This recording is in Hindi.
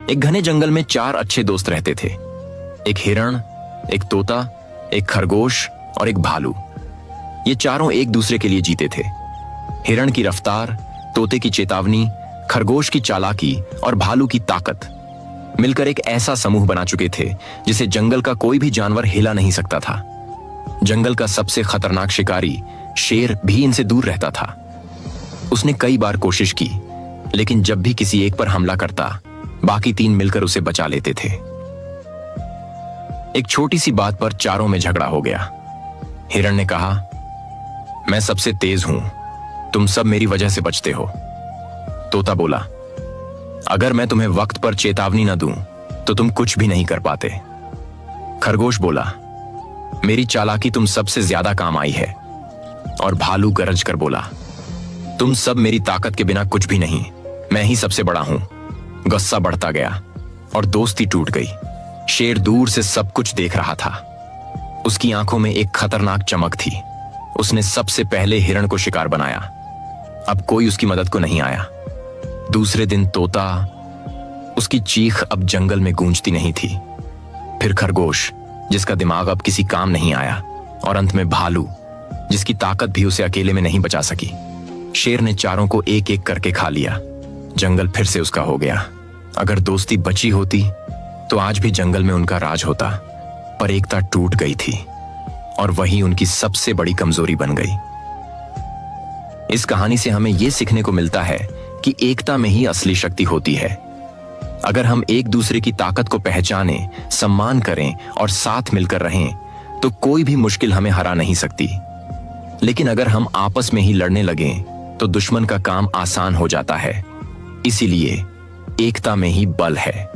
एक घने जंगल में 4 अच्छे दोस्त रहते थे। एक हिरण, एक तोता, एक खरगोश और एक भालू। ये चारों एक दूसरे के लिए जीते थे। हिरण की रफ्तार, तोते की चेतावनी, खरगोश की चालाकी और भालू की ताकत मिलकर एक ऐसा समूह बना चुके थे जिसे जंगल का कोई भी जानवर हिला नहीं सकता था। जंगल का सबसे खतरनाक शिकारी शेर भी इनसे दूर रहता था। उसने कई बार कोशिश की, लेकिन जब भी किसी एक पर हमला करता, बाकी 3 मिलकर उसे बचा लेते थे। एक छोटी सी बात पर चारों में झगड़ा हो गया। हिरण ने कहा, मैं सबसे तेज हूं, तुम सब मेरी वजह से बचते हो। तोता बोला, अगर मैं तुम्हें वक्त पर चेतावनी न दूं तो तुम कुछ भी नहीं कर पाते। खरगोश बोला, मेरी चालाकी तुम सबसे ज्यादा काम आई है। और भालू गरज कर बोला, तुम सब मेरी ताकत के बिना कुछ भी नहीं, मैं ही सबसे बड़ा हूं। गुस्सा बढ़ता गया और दोस्ती टूट गई। शेर दूर से सब कुछ देख रहा था। उसकी आंखों में एक खतरनाक चमक थी। उसने सबसे पहले हिरण को शिकार बनाया। अब कोई उसकी मदद को नहीं आया। दूसरे दिन तोता, उसकी चीख अब जंगल में गूंजती नहीं थी। फिर खरगोश, जिसका दिमाग अब किसी काम नहीं आया। और अंत में भालू, जिसकी ताकत भी उसे अकेले में नहीं बचा सकी। शेर ने चारों को एक एक करके खा लिया। जंगल फिर से उसका हो गया। अगर दोस्ती बची होती तो आज भी जंगल में उनका राज होता, पर एकता टूट गई थी और वही उनकी सबसे बड़ी कमजोरी बन गई। इस कहानी से हमें यह सीखने को मिलता है कि एकता में ही असली शक्ति होती है। अगर हम एक दूसरे की ताकत को पहचानें, सम्मान करें और साथ मिलकर रहें, तो कोई भी मुश्किल हमें हरा नहीं सकती। लेकिन अगर हम आपस में ही लड़ने लगें, तो दुश्मन का काम आसान हो जाता है। इसीलिए एकता में ही बल है।